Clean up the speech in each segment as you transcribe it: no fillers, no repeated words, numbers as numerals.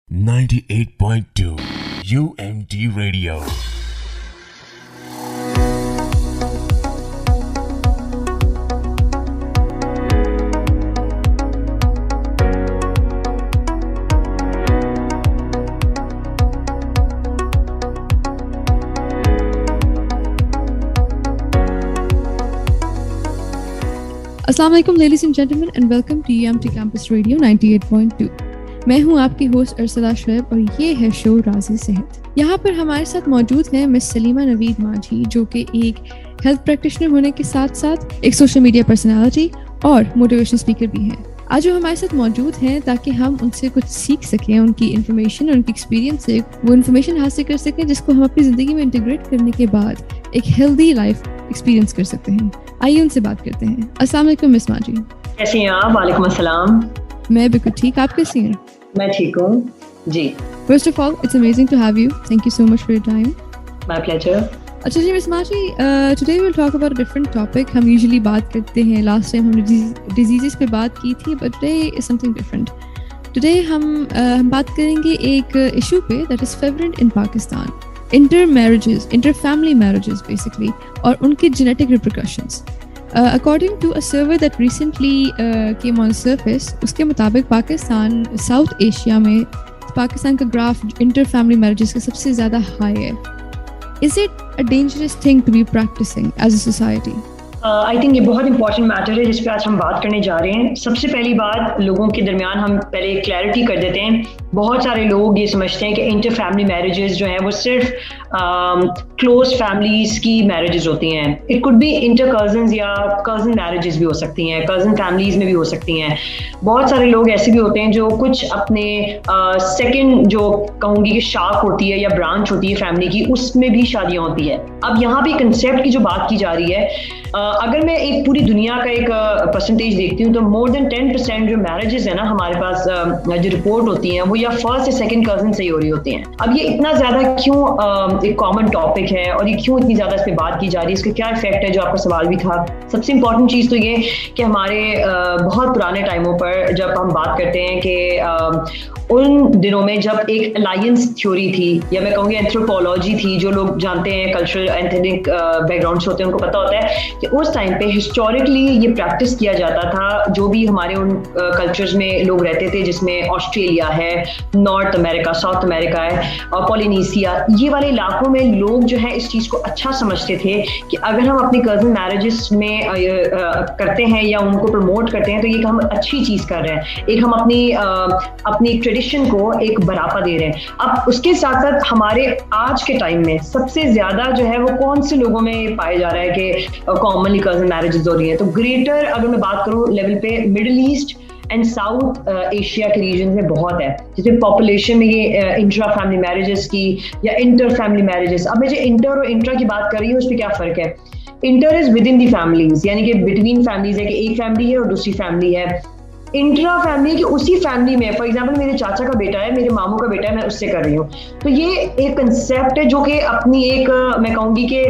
98.2 UMD Radio. अस्सलाम वालेकुम ladies and gentleman and welcome to UMT campus radio 98.2। मैं हूं आपकी होस्ट अरसला शुएब और ये है शो राज़ी सेहत। यहाँ पर हमारे साथ मौजूद हैं मिस सलीमा नवीद माझी, जो कि एक हेल्थ प्रैक्टिशनर होने के साथ साथ एक सोशल मीडिया पर्सनालिटी और मोटिवेशनल स्पीकर भी हैं। आज वो हमारे साथ मौजूद हैं ताकि हम उनसे कुछ सीख सकें, उनकी इन्फॉर्मेशन, उनकी एक्सपीरियंस से वो इन्फॉर्मेशन हासिल कर सकें जिसको हम अपनी ज़िंदगी में इंटीग्रेट करने के बाद एक हेल्दी लाइफ एक्सपीरियंस कर सकते हैं। आइए उनसे बात करते हैं। अस्सलाम वालेकुम मिस माझी। कैसी हैं आप? वालेकुम अस्सलाम। मैं बिल्कुल ठीक, आप कैसी हैं? मैं ठीक हूँ जी। First of all, it's amazing to have you. Thank you so much for your time. My pleasure. अच्छा जी मिस माझी, today we'll talk about a different topic. हम usually बात करते हैं, last time हमने diseases पे बात की थी, but today is something different. Today हम बात करेंगे एक issue पे that is prevalent in Pakistan. Inter-family marriages basically, और उनके genetic repercussions. According to a survey that recently came on surface, उसके मुताबिक पाकिस्तान साउथ एशिया में पाकिस्तान का ग्राफ इंटर फैमिली मैरिजेस का सबसे ज़्यादा हाई है। Is it a dangerous thing to be practicing as a society? I think ये बहुत इंपॉर्टेंट मैटर है जिस पे आज हम बात करने जा रहे हैं। सबसे पहली बात लोगों के दरमियान हम पहले क्लैरिटी कर देते हैं। बहुत सारे लोग ये समझते हैं कि इंटर फैमिली मैरिजेस जो हैं वो सिर्फ क्लोज फैमिलीज की मैरिजेस होती हैं। It could be inter cousins या कजन मैरिजेस भी हो सकती हैं, कजन फैमिलीज में भी हो सकती हैं। बहुत सारे लोग ऐसे भी होते हैं जो कुछ अपने सेकंड जो कहूँगी कि शाख होती है या ब्रांच होती है फैमिली की, उसमें भी शादियाँ होती है। अब यहाँ पे कंसेप्ट की जो बात की जा रही है, अगर मैं एक पूरी दुनिया का एक परसेंटेज देखती हूँ तो मोर देन 10% जो मैरिजेस है ना हमारे पास जो रिपोर्ट होती हैं वो या फर्स्ट या सेकंड कजन से ही हो रही होती हैं। अब ये इतना ज्यादा क्यों एक कॉमन टॉपिक है और ये क्यों इतनी ज्यादा इस पे बात की जा रही है, इसका क्या इफेक्ट है, जो आपका सवाल भी था। सबसे इंपॉर्टेंट चीज तो ये कि हमारे बहुत पुराने टाइमों पर जब हम बात करते हैं कि उन दिनों में जब एक अलायंस थ्योरी थी या मैं कहूँगी एंथ्रोपोलॉजी थी, जो लोग जानते हैं कल्चरल एथनिक बैकग्राउंड से होते हैं उनको पता होता है कि उस टाइम पे हिस्टोरिकली ये प्रैक्टिस किया जाता था। जो भी हमारे उन कल्चर्स में लोग रहते थे जिसमें ऑस्ट्रेलिया है, नॉर्थ अमेरिका, साउथ अमेरिका है और पॉलिनेशिया, ये वाले इलाकों में लोग जो है इस चीज़ को अच्छा समझते थे कि अगर हम अपनी कजन मैरिजेस में करते हैं या उनको प्रमोट करते हैं तो ये हम अच्छी चीज़ कर रहे हैं, एक हम अपनी ट्रेडिशन को एक बढ़ावा दे रहे हैं। अब उसके साथ साथ हमारे आज के टाइम में सबसे ज़्यादा जो है वो कौन से लोगों में पाया जा रहा है कि कॉमनली कजन मैरिजेस हो रही हैं, तो ग्रेटर अगर मैं बात करूँ लेवल पे middle east and south Asia के रीजन में बहुत है, जिसमें पॉपुलेशन में ये इंट्रा फैमिली मैरिजेस की या इंटर फैमिली मैरिजेस। अब मैं जो इंटर और इंट्रा की बात कर रही हूँ उस पर क्या फ़र्क है? Inter is with in the families, यानी कि बिटवीन फैमिलीज है कि एक फैमिली है और दूसरी फैमिली है। इंट्रा फैमिली की उसी फैमिली में, फॉर एग्जांपल मेरे चाचा का बेटा है, मेरे मामू का बेटा है, मैं उससे कर रही हूँ, तो ये एक कंसेप्ट है जो कि अपनी एक मैं कहूँगी कि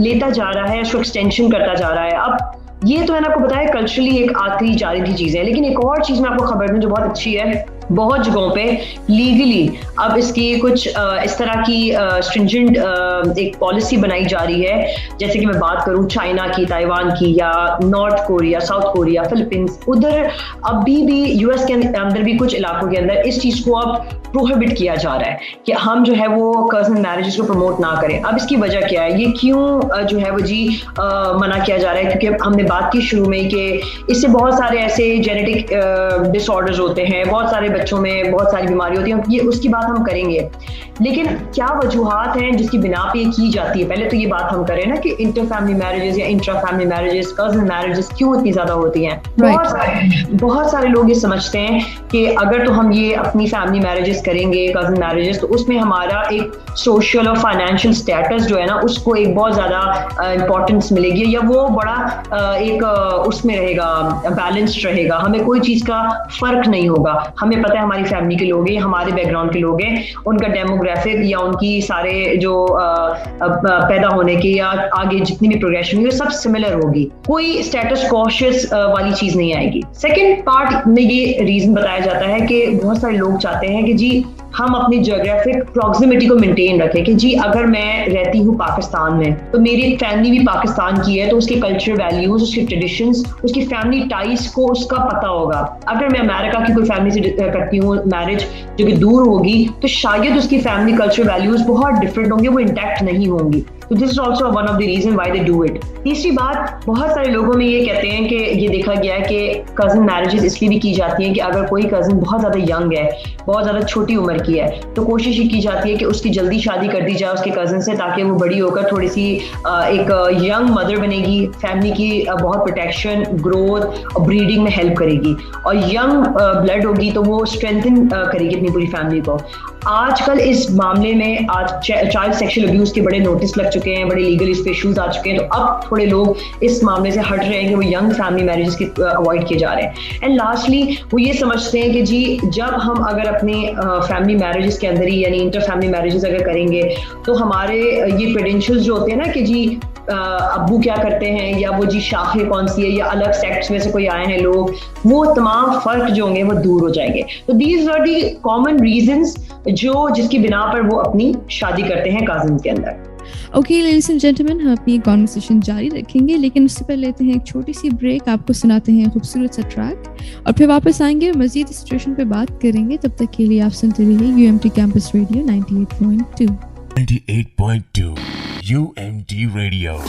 लेता जा रहा है, उसको एक्सटेंशन करता जा रहा है। अब ये तो मैंने आपको बताया कल्चरली एक आती जा रही थी चीज़ें, लेकिन एक और चीज़ मैं आपको खबर दूँ जो बहुत अच्छी है। बहुत जगहों पे लीगली अब इसकी कुछ इस तरह की स्ट्रिंजेंट एक पॉलिसी बनाई जा रही है। जैसे कि मैं बात करूं चाइना की, ताइवान की या north Korea, south Korea, Philippines, उधर अभी भी यूएस के अंदर भी कुछ इलाकों के अंदर इस चीज़ को अब प्रोहिबिट किया जा रहा है कि हम जो है वो कजन मैरिजेस को प्रमोट ना करें। अब इसकी वजह क्या है, ये क्यों जो है वो जी मना किया जा रहा है? क्योंकि हमने बात की शुरू में कि इससे बहुत सारे ऐसे जेनेटिक डिसऑर्डर्स होते हैं, बहुत सारे बच्चों में बहुत सारी बीमारी होती है, ये उसकी बात हम करेंगे। लेकिन क्या वजूहात हैं जिसकी बिना पे की जाती है? पहले तो ये बात हम करें ना कि इंटर फैमिली मैरिजेस या intra family marriages, cousin marriages क्यों इतनी ज्यादा होती हैं। बहुत सारे लोग ये समझते हैं कि अगर तो हम ये अपनी फैमिली मैरिजेस करेंगे, कजन मैरिजेस, तो उसमें हमारा एक सोशल और फाइनेंशियल स्टेटस जो है ना उसको एक बहुत ज्यादा इंपॉर्टेंस मिलेगी या वो बड़ा एक उसमें रहेगा, बैलेंस्ड रहेगा, हमें कोई चीज का फर्क नहीं होगा। हमें पता है हमारी फैमिली के लोग हैं, हमारे बैकग्राउंड के लोग हैं, उनका डेमोग्राफिक या उनकी सारे जो पैदा होने के या आगे जितनी भी प्रोग्रेशन हुई सब सिमिलर होगी, कोई स्टेटस कॉशियस वाली चीज नहीं आएगी। सेकेंड पार्ट में ये रीजन बताया जाता है कि बहुत सारे लोग चाहते हैं कि जी हम अपनी जियोग्राफिक प्रॉक्सिमिटी को मेंटेन रखें कि जी अगर मैं रहती हूँ पाकिस्तान में तो मेरी फैमिली भी पाकिस्तान की है, तो उसके कल्चर वैल्यूज, उसके ट्रेडिशंस, उसकी फैमिली टाइज को उसका पता होगा। अगर मैं अमेरिका की कोई फैमिली से करती हूँ मैरिज जो कि दूर होगी तो शायद उसकी फैमिली कल्चर वैल्यूज बहुत डिफरेंट होंगे, वो इंटैक्ट नहीं होंगी। तो this is also one of the reason why they do it. तीसरी बात, बहुत सारे लोगों में ये कहते हैं कि ये देखा गया है कि कजन मैरिजेस इसलिए भी की जाती हैं कि अगर कोई कजन बहुत ज्यादा यंग है, बहुत ज्यादा छोटी उम्र की है, तो कोशिश ये की जाती है कि उसकी जल्दी शादी कर दी जाए उसके कजन से, ताकि वो बड़ी होकर थोड़ी सी एक यंग मदर बनेगी, फैमिली की बहुत प्रोटेक्शन, ग्रोथ और ब्रीडिंग में हेल्प करेगी, और यंग ब्लड होगी तो वो स्ट्रेंथन करेगी अपनी पूरी फैमिली को। आजकल इस मामले में आज चाइल्ड सेक्सुअल अब्यूज के बड़े नोटिस लग चुके हैं, बड़े लीगल इश्यूज आ चुके हैं, तो अब थोड़े लोग इस मामले से हट रहे हैं कि वो यंग फैमिली मैरिजेस की अवॉइड किए जा रहे हैं। एंड लास्टली वो ये समझते हैं कि जी जब हम अगर अपनी फैमिली मैरिजेस के अंदर ही यानी इंटर फैमिली मैरिजेस अगर करेंगे तो हमारे ये क्रेडेंशियल्स जो होते हैं ना कि जी अब्बू क्या करते हैं या वो जी शाखे कौन सी है या अलग सेक्ट्स में से कोई आए हैं लोग, वो तमाम फर्क जो होंगे वो दूर हो जाएंगे। तो these are the common reasons जो जिसकी बिना पर वो अपनी शादी करते हैं कजिन के अंदर। ओके लेडीज एंड जेंटलमैन, हम अपनी कॉन्वर्सेशन जारी रखेंगे, लेकिन उससे पहले लेते हैं एक छोटी सी ब्रेक, आपको सुनाते हैं खूबसूरत सा ट्रैक और फिर वापस आएंगे, मजीद सिचुएशन पे बात करेंगे। तब तक के लिए आप सुनते रहिए UMT campus radio 98.2 98.2 UMT Radio.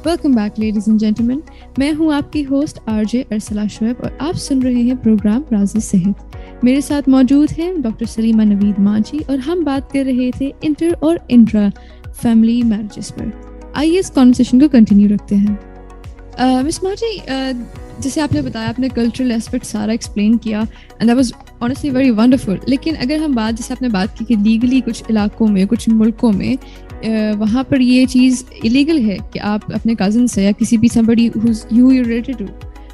Welcome back ladies and gentleman, मैं हूं आपकी होस्ट RJ अरसला शुएब और आप सुन रहे हैं प्रोग्राम राज़े सेहत। मेरे साथ मौजूद हैं डॉक्टर सलीमा नवीद मांझी और हम बात कर रहे थे इंटर और इंट्रा फैमिली मैरिजेस पर। आइए इस कॉन्वर्सेशन को कंटिन्यू रखते हैं। मिस मांझी, जैसे आपने बताया, आपने कल्चरल एस्पेक्ट सारा एक्सप्लेन किया and that was honestly very wonderful, लेकिन अगर हम बात, जैसे आपने बात की कि लीगली कुछ इलाकों में, कुछ मुल्कों में वहाँ पर ये चीज़ इलीगल है कि आप अपने कज़न से या किसी भी somebody who's you related to,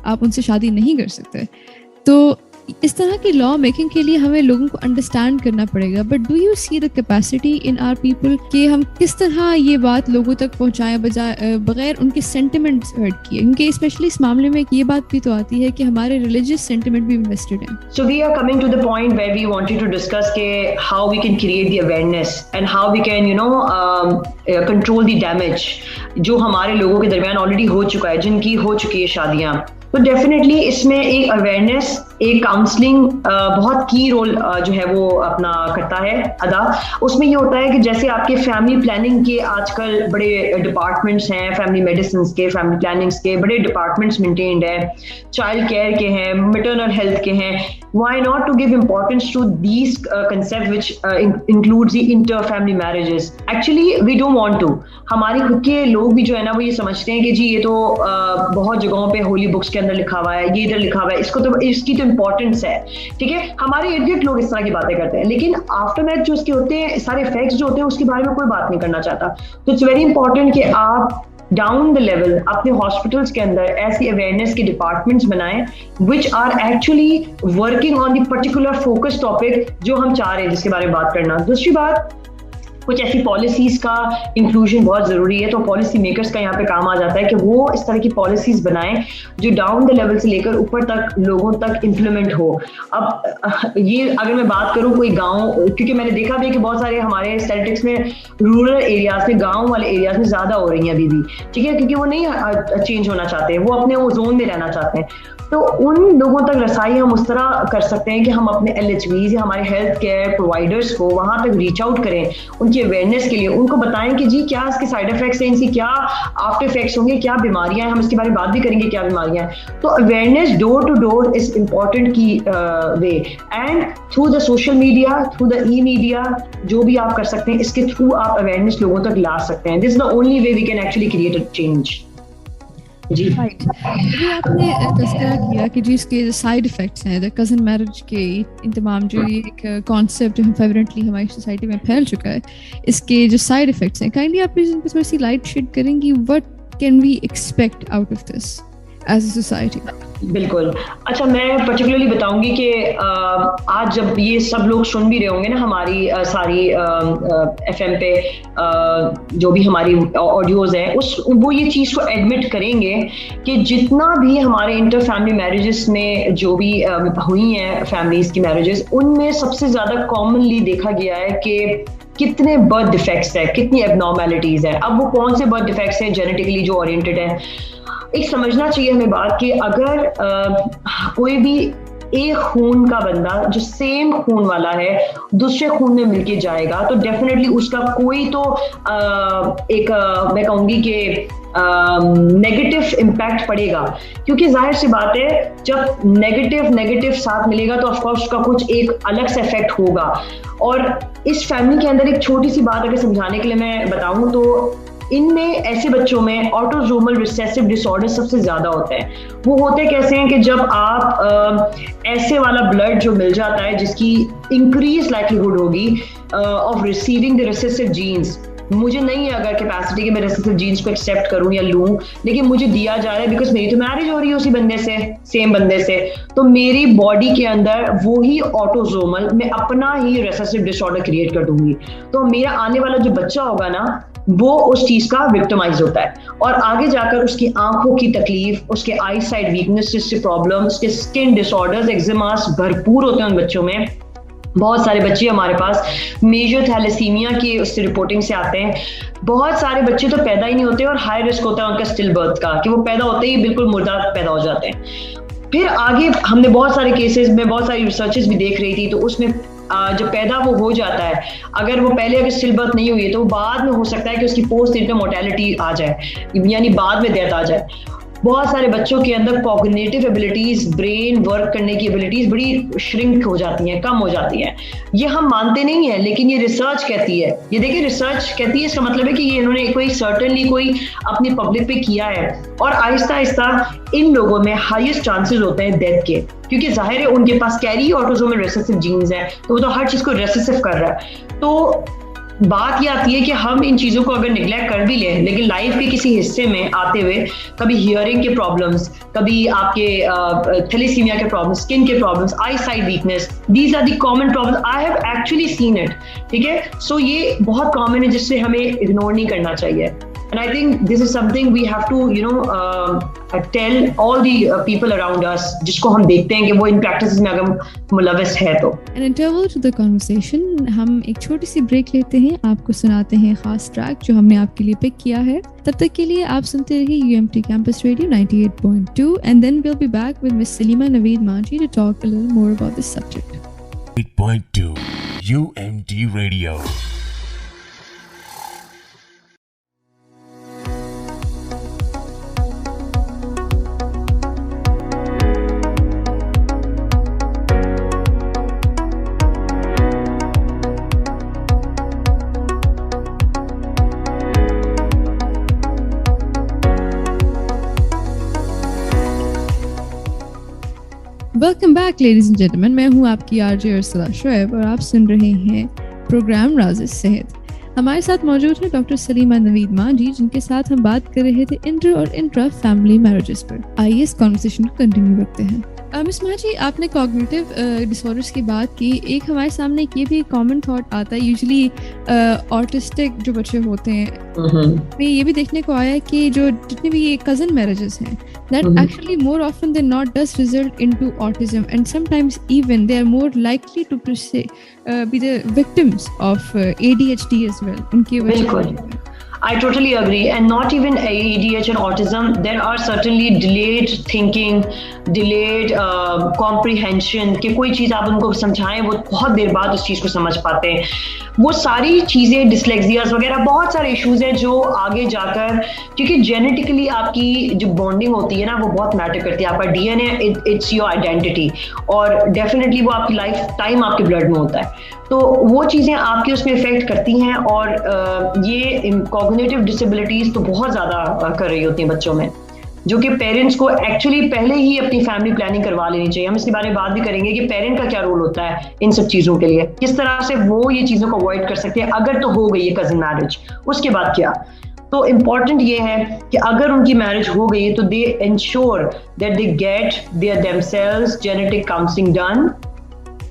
आप उनसे शादी नहीं कर सकते। तो इस तरह की लॉ मेकिंग के लिए हमें लोगों को अंडरस्टैंड करना पड़ेगा। But do you see the capacity in our people कि हम किस तरह ये बात लोगों तक पहुँचाएं बगैर उनके सेंटिमेंट्स हर्ट किए, क्योंकि स्पेशली इस मामले में ये बात भी तो आती है कि हमारे रिलीजियस सेंटिमेंट भी इन्वेस्टेड हैं। So we are coming to the point where we wanted to discuss how we can create the awareness and how we can control the damage जो हमारे लोगों के दरमियान ऑलरेडी हो चुका है, जिनकी हो चुकी है शादियाँ। तो डेफिनेटली इसमें एक अवेयरनेस, एक काउंसलिंग बहुत की रोल जो है वो अपना करता है अदा। उसमें ये होता है कि जैसे आपके फैमिली प्लानिंग के आजकल बड़े डिपार्टमेंट्स हैं, फैमिली मेडिसिन के, फैमिली प्लानिंग्स के बड़े डिपार्टमेंट्स मेंटेन्ड है, चाइल्ड केयर के हैं, मैटरनल हेल्थ के हैं। Why not to give importance to these concept which includes the inter family marriages. Actually we don't want to. हमारे खुद के लोग भी जो है ना वो ये समझते हैं कि जी ये तो बहुत जगहों पे होली बुक्स के अंदर लिखा हुआ है, ये इधर लिखा हुआ है, इसको तो इसकी तो इंपॉर्टेंस है, ठीक है। हमारे इर्द गिर्द लोग इस तरह की बातें करते हैं, लेकिन आफ्टर मैच जो उसके होते हैं सारे फैक्ट्स जो होते हैं उसके बारे में कोई बात नहीं करना चाहता। तो इट्स वेरी इंपॉर्टेंट कि आप डाउन द लेवल अपने हॉस्पिटल्स के अंदर ऐसी अवेयरनेस के डिपार्टमेंट्स बनाएं which are actually working on the particular focus topic जो हम चाह रहे हैं जिसके बारे में बात करना। दूसरी बात, कुछ ऐसी पॉलिसीज का इंक्लूजन बहुत जरूरी है, तो पॉलिसी मेकर्स का यहाँ पे काम आ जाता है कि वो इस तरह की पॉलिसीज बनाएं जो डाउन द लेवल से लेकर ऊपर तक लोगों तक इम्प्लीमेंट हो। अब ये अगर मैं बात करूँ कोई गांव, क्योंकि मैंने देखा भी है कि बहुत सारे हमारे स्टैटिस्टिक्स में रूरल एरियाज में, गाँव वाले एरियाज में ज्यादा हो रही हैं अभी भी, ठीक है, क्योंकि वो नहीं चेंज होना चाहते, वो अपने वो जोन में रहना चाहते हैं। तो उन लोगों तक रसाई हम उस तरह कर सकते हैं कि हम अपने LHVs या हमारे हेल्थ केयर प्रोवाइडर्स को वहाँ तक रीच आउट करें, उनकी की अवेयरनेस के लिए उनको बताएं कि जी क्या इसके साइड इफेक्ट्स हैं, इनकी क्या आफ्टर इफेक्ट्स होंगे, क्या बीमारियां हैं, हम इसके बारे में बात भी करेंगे क्या बीमारियां हैं। तो awareness door to door is important की वे, and through the social media, through the e media, जो भी आप कर सकते हैं इसके थ्रू आप अवेयरनेस लोगों तक ला सकते हैं। This is the only way we can actually create a change. जी राइट, अभी आपने तस्करा किया कि जी इसके साइड इफ़ेक्ट्स हैं, द कज़न मैरिज के तमाम जो ये एक कॉन्सेप्ट फेवरेटली हमारी सोसाइटी में फैल चुका है, इसके जो साइड इफ़ेक्ट्स हैं, काइंडली आप इस पर थोड़ी सी लाइट शेड करेंगी, what can we expect out of this as a society? बिल्कुल। अच्छा, मैं पर्टिकुलरली बताऊंगी कि आज जब ये सब लोग सुन भी रहे होंगे ना हमारी सारी FM पे जो भी हमारी ऑडियोज़ हैं, वो ये चीज़ को एडमिट करेंगे कि जितना भी हमारे इंटर फैमिली मैरिजेस में जो भी हुई हैं फैमिलीज़ की मैरिजेस, उनमें सबसे ज़्यादा कॉमनली देखा गया है कि कितने बर्थ डिफेक्ट्स है, कितनी एबनॉर्मेलिटीज़ है। अब वो कौन से बर्थ डिफेक्ट्स हैं जेनेटिकली जो ओरिएंटेड है, एक समझना चाहिए हमें बात कि अगर कोई भी एक खून का बंदा जो सेम खून वाला है दूसरे खून में मिलके जाएगा तो डेफिनेटली उसका कोई तो एक मैं कहूँगी कि नेगेटिव इम्पैक्ट पड़ेगा, क्योंकि जाहिर सी बात है जब नेगेटिव साथ मिलेगा तो ऑफकोर्स उसका कुछ एक अलग से इफेक्ट होगा। और इस फैमिली के अंदर एक छोटी सी बात अगर समझाने के लिए मैं बताऊं तो इनमें ऐसे बच्चों में ऑटोसोमल रिसेसिव डिसऑर्डर सबसे ज्यादा होते हैं। वो होते कैसे हैं कि जब आप ऐसे वाला ब्लड जो मिल जाता है जिसकी इंक्रीज लाइक्लीहुड होगी of receiving the recessive genes, मुझे नहीं है अगर कैपेसिटी कि मैं रिसेसिव जीन्स को एक्सेप्ट करूं या लूं, लेकिन मुझे दिया जा रहा है बिकॉज मेरी तो मैरिज हो रही है उसी बंदे से, सेम बंदे से, तो मेरी बॉडी के अंदर वो ही ऑटोसोमल मैं अपना ही रिसेसिव डिसऑर्डर क्रिएट कर दूंगी। तो मेरा आने वाला जो बच्चा होगा ना वो उस चीज का विक्टिमाइज होता है और आगे जाकर उसकी आंखों की तकलीफ, उसके आई साइड वीकनेस से प्रॉब्लम, उसके स्किन डिसऑर्डर्स, एक्जिमास भरपूर होते हैं उन बच्चों में। बहुत सारे बच्चे हमारे पास मेजर थैलेसीमिया की उससे रिपोर्टिंग से आते हैं। बहुत सारे बच्चे तो पैदा ही नहीं होते और हाई रिस्क होता है उनका स्टिल बर्थ का, कि वो पैदा होते ही बिल्कुल मुर्दा पैदा हो जाते हैं। फिर आगे हमने बहुत सारे केसेस में बहुत सारी रिसर्चेस भी देख रही थी, तो उसमें जब पैदा वो हो जाता है, अगर वो पहले अगर स्टिल बर्थ नहीं हुई है तो बाद में हो सकता है कि उसकी पोस्ट इंटर मोर्टेलिटी आ जाए, यानी बाद में डेथ आ जाए। बहुत सारे बच्चों के अंदर कॉग्निटिव एबिलिटीज, ब्रेन वर्क करने की एबिलिटीज बड़ी श्रिंक हो जाती हैं, कम हो जाती हैं। ये हम मानते नहीं है लेकिन ये रिसर्च कहती है, ये देखिए रिसर्च कहती है, इसका मतलब है कि ये इन्होंने कोई सर्टेनली कोई अपनी पब्लिक पे किया है। और आहिस्ता आहिस्ता इन लोगों में हाईएस्ट चांसेस होते हैं डेथ के, क्योंकि जाहिर है उनके पास कैरी ऑटोसोमल रिसेसिव जीन्स हैं, तो वो तो हर चीज को रेसेसिव कर रहा है। तो बात ये आती है कि हम इन चीज़ों को अगर निगलेक्ट कर भी लें, लेकिन लाइफ के किसी हिस्से में आते हुए कभी हियरिंग के प्रॉब्लम्स, कभी आपके थैलेसीमिया के प्रॉब्लम्स, स्किन के problems, eye side weakness, these are the common problems, I have actually seen it. ठीक है, सो ये बहुत कॉमन है जिससे हमें इग्नोर नहीं करना चाहिए। And I think this is something we have to, tell all the people around us, जिसको हम देखते हैं कि वो इन practices में अगर मुलविस है तो। An interval to the conversation, हम एक छोटी सी ब्रेक लेते हैं, आपको सुनाते हैं खास ट्रैक जो हमने आपके लिए पिक किया है। तब तक के लिए आप सुनते रहिए UMT Campus Radio 98.2 and then we'll be back with Miss Salima Naveed Manji to talk a little more about this subject. 8.2 UMT Radio. Welcome back ladies and gentleman, मैं हूँ आपकी आरजे अर्सला शोएब और आप सुन रहे हैं प्रोग्राम राज़ सेहत। हमारे साथ मौजूद है डॉक्टर सलीमा नवीद मांजी, जिनके साथ हम बात कर रहे थे इंटर और इंट्रा फैमिली मैरिजेस पर। आइए इस कॉन्वर्सेशन को कंटिन्यू रखते हैं। मिस मांजी, आपने कॉग्निटिव डिसऑर्डर्स की बात की। एक हमारे सामने ये भी कॉमन थॉट आता है, यूजुअली ऑटिस्टिक जो बच्चे होते हैं, में ये भी देखने को आया है कि जो जितने भी ये कज़न मैरिजेस हैं, that actually more often than not does result into autism, and sometimes even they are more likely to be the victims of ADHD as well. उनकी वजह I totally agree. And not even ADHD and autism, there are certainly delayed thinking, delayed comprehension, कि कोई चीज़ आप उनको समझाएं वो बहुत देर बाद उस चीज़ को समझ पाते हैं. वो सारी चीज़ें, डिसलेक्सियाज वगैरह बहुत सारे इश्यूज हैं जो आगे जाकर, क्योंकि जेनेटिकली आपकी जो बॉन्डिंग होती है ना वो बहुत मैटर करती है. आपका डीएनए इट्स योर आइडेंटिटी, और डेफिनेटली वो आपकी लाइफ टाइम आपके ब्लड में होता है. तो वो चीज़ें आपके उसमें इफेक्ट करती हैं, और ये कॉग्निटिव डिसेबिलिटीज़ तो बहुत ज़्यादा कर रही होती हैं बच्चों में, जो कि पेरेंट्स को एक्चुअली पहले ही अपनी फैमिली प्लानिंग करवा लेनी चाहिए. हम इसके बारे में बात भी करेंगे कि पेरेंट का क्या रोल होता है इन सब चीज़ों के लिए, किस तरह से वो ये चीज़ों को अवॉइड कर सकते हैं. अगर तो हो गई है कजिन मैरिज, उसके बाद क्या. तो इम्पॉर्टेंट ये है कि अगर उनकी मैरिज हो गई है तो they ensure that they get their themselves genetic counselling done.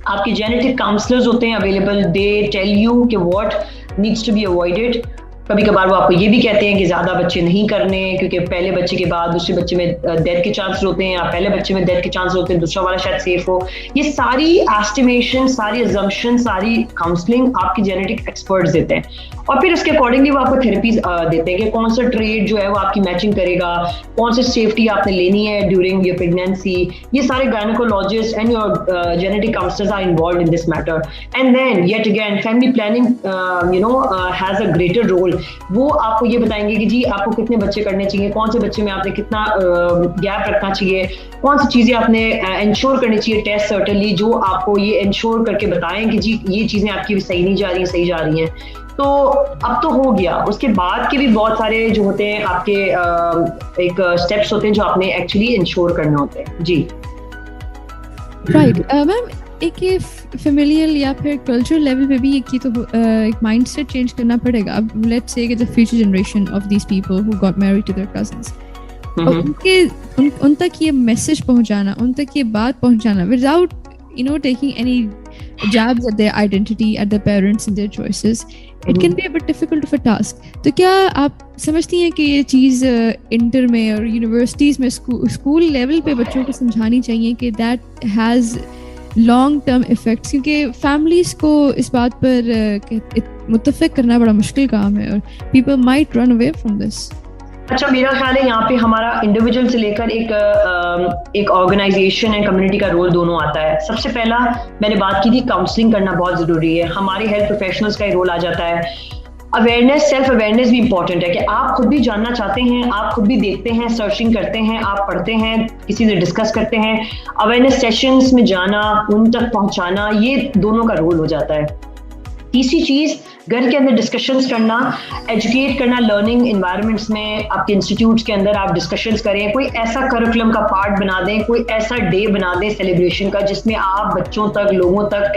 आपके जेनेटिक काउंसलर्स होते हैं अवेलेबल, दे टेल यू कि what needs to be avoided. कभी कभार वो आपको ये भी कहते हैं कि ज़्यादा बच्चे नहीं करने, क्योंकि पहले बच्चे के बाद दूसरे बच्चे में डेथ के चांस होते हैं, या पहले बच्चे में डेथ के चांस होते हैं, दूसरा वाला शायद सेफ हो. ये सारी एस्टिमेशन, सारी अजम्पशन, सारी काउंसलिंग आपके जेनेटिक एक्सपर्ट्स देते हैं, और फिर उसके अकॉर्डिंगली वो आपको थेरेपीज देते हैं कि कौन सा ट्रेड जो है वो आपकी मैचिंग करेगा, कौन सी सेफ्टी आपने लेनी है ड्यूरिंग योर प्रेगनेंसी. ये सारे gynaecologist and your genetic counsellors are involve in this matter. And then yet again family planning has a greater role. वो आपको ये बताएंगे कि जी आपको कितने बच्चे करने चाहिए, कौन से बच्चे में आपने कितना गैप रखना चाहिए, कौन सी चीज़ें आपने इंश्योर करनी चाहिए टेस्ट सर्टनली, जो आपको ये इंश्योर करके बताएं कि जी ये चीज़ें आपकी सही नहीं जा रही हैं, सही जा रही हैं. तो अब तो हो गया, उसके बाद के भी बहुत सारे जो होते हैं आपके एक स्टेप्स होते हैं जो आपने एक्चुअली इंश्योर करने होते हैं. जी राइट. मैम एक ये फेमिलियल या फिर कल्चरल लेवल पे भी एक तो एक माइंडसेट चेंज करना पड़ेगा. अब let's say the future generation of these people who got married to their cousins, और उनके उन तक ये मैसेज पहुंचाना, उन तक ये बात पहुंचाना without taking any jabs at their identity, at their parents and their choices, it can be a bit difficult of a task. तो क्या आप समझती हैं कि ये चीज़ इंटर में और यूनिवर्सिटीज़ में स्कूल लेवल पे बच्चों को समझानी चाहिए कि that has long term effects, क्योंकि फैमिलीज को इस बात पर मुत्तफिक करना बड़ा मुश्किल काम है, और people might run away from this. अच्छा, मेरा ख्याल है यहाँ पे हमारा इंडिविजुअल से लेकर एक ऑर्गेनाइजेशन एंड कम्युनिटी का रोल दोनों आता है. सबसे पहला मैंने बात की थी, काउंसलिंग करना बहुत ज़रूरी है. हमारे हेल्थ प्रोफेशनल्स का ही रोल आ जाता है. अवेयरनेस, सेल्फ अवेयरनेस भी इंपॉर्टेंट है कि आप खुद भी जानना चाहते हैं, आप खुद भी देखते हैं, सर्चिंग करते हैं, आप पढ़ते हैं, किसी से डिस्कस करते हैं. अवेयरनेस सेशंस में जाना, उन तक पहुंचाना, ये दोनों का रोल हो जाता है. तीसरी चीज़, घर के अंदर डिस्कशंस करना, एजुकेट करना, लर्निंग इन्वायरमेंट्स में आपके इंस्टीट्यूट्स के अंदर आप डिस्कशंस करें. कोई ऐसा करिकुलम का पार्ट बना दें, कोई ऐसा डे बना दें सेलिब्रेशन का, जिसमें आप बच्चों तक, लोगों तक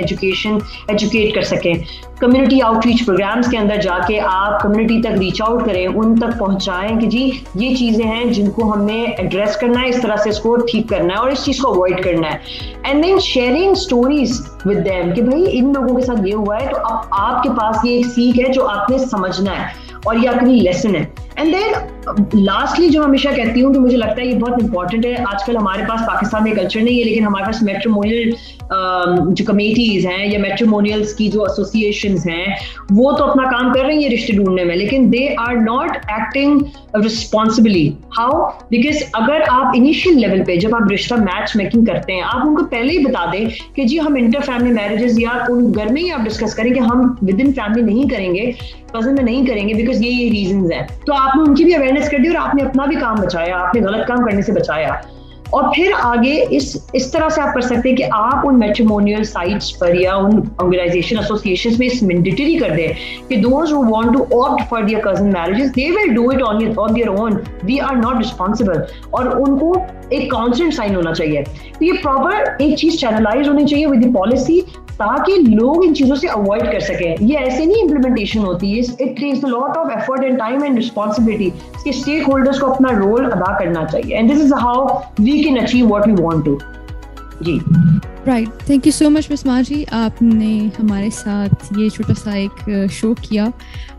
एजुकेट कर सकें. कम्युनिटी आउटरीच प्रोग्राम्स के अंदर जाके आप कम्युनिटी तक रीच आउट करें, उन तक पहुंचाएं कि जी ये चीज़ें हैं जिनको हमने एड्रेस करना है, इस तरह से इसको ठीक करना है और इस चीज़ को अवॉइड करना है. And then sharing stories with them कि भाई इन लोगों के साथ ये हुआ है, तो अब आपके पास ये एक सीख है जो आपने समझना है, और ये आपके लिए लेसन है. एंड देन लास्टली जो हमेशा कहती हूँ कि मुझे लगता है ये बहुत इंपॉर्टेंट है. आजकल हमारे पास पाकिस्तान में कल्चर नहीं है, लेकिन हमारे पास मैट्रिमोनियल जो कमेटीज हैं या मैट्रिमोनियल्स की जो एसोसिएशंस हैं, वो तो अपना काम कर रही है रिश्ते ढूंढने में, लेकिन they are not acting responsibly. How? Because अगर आप इनिशियल लेवल पे जब आप रिश्ता मैच मेकिंग करते हैं, आप उनको पहले ही बता दें कि जी हम इंटर फैमिली मैरिजेस या उन घर में ही आप डिस्कस करें कि हम विद इन फैमिली नहीं करेंगे, कजिन में नहीं करेंगे, बिकॉज ये रीजंस हैं. तो आपने उनकी भी अवेयरनेस कर दी और आपने अपना भी काम बचाया, आपने गलत काम करने से बचाया. और फिर आगे इस तरह से आप कर सकते हैं कि आप उन मैट्रिमोनियल साइट्स पर या उन ऑर्गेनाइजेशन एसोसिएशंस में इस मैंडेटरी कर दें कि those who want to opt for their cousin marriages, they will do it on their own, we are not responsible. और उनको एक काउंसलेंट साइन होना चाहिए. तो ये प्रॉपर एक चीज चैनलाइज होनी चाहिए विद द पॉलिसी, ताकि लोग इन चीजों से अवॉइड कर सकें. ये ऐसे नहीं इम्प्लीमेंटेशन होती है, it takes a lot of effort and time and responsibility. इसके स्टेक होल्डर्स को अपना रोल अदा करना चाहिए, and this is how we can achieve what we want to. जी right. Thank you so much Mishma ji, आपने हमारे साथ ये छोटा सा एक शो किया,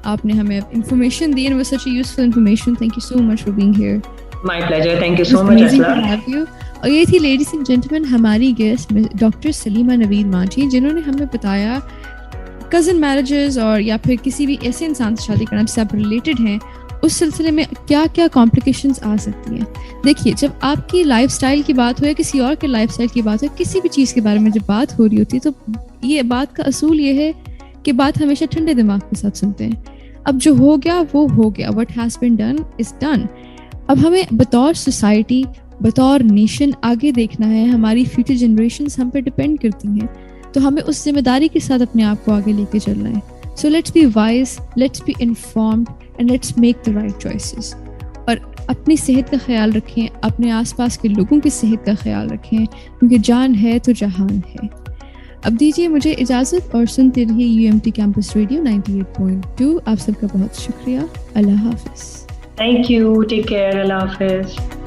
आपने हमें information the, and was such a useful information. Thank you so much for being here. My pleasure. Thank you so much असला. और ये थी लेडीज एंड जेंटलमैन हमारी गेस्ट डॉक्टर सलीमा नवीद मांझी, जिन्होंने हमें बताया कज़न मैरिजेस और या फिर किसी भी ऐसे इंसान से शादी करना जिससे आप रिलेटेड हैं, उस सिलसिले में क्या क्या कॉम्प्लिकेशंस आ सकती हैं। देखिए, जब आपकी लाइफस्टाइल की बात हो या किसी और के लाइफस्टाइल की बात हो, किसी भी चीज़ के बारे में जब बात हो रही होती है, तो ये बात का असूल ये है कि बात हमेशा ठंडे दिमाग के साथ सुनते हैं। अब जो हो गया वो हो गया, what has been done is done. अब हमें बतौर सोसाइटी, बतौर नेशन आगे देखना है, हमारी फ्यूचर जनरेशन्स हम पे डिपेंड करती हैं, तो हमें उस जिम्मेदारी के साथ अपने आप को आगे लेके चलना है। So let's be wise, let's be informed and let's make the right choices. और अपनी सेहत का ख्याल रखें, अपने आसपास के लोगों की सेहत का ख्याल रखें, क्योंकि जान है तो जहान है। अब दीजिए मुझे इजाज़त और सुनते रहिए UMT कैंपस रेडियो 98.2। आप सबका बहुत शुक्रिया। अल्लाह हाफिज़। थैंक यू, टेक केयर, अल्लाह हाफिज़।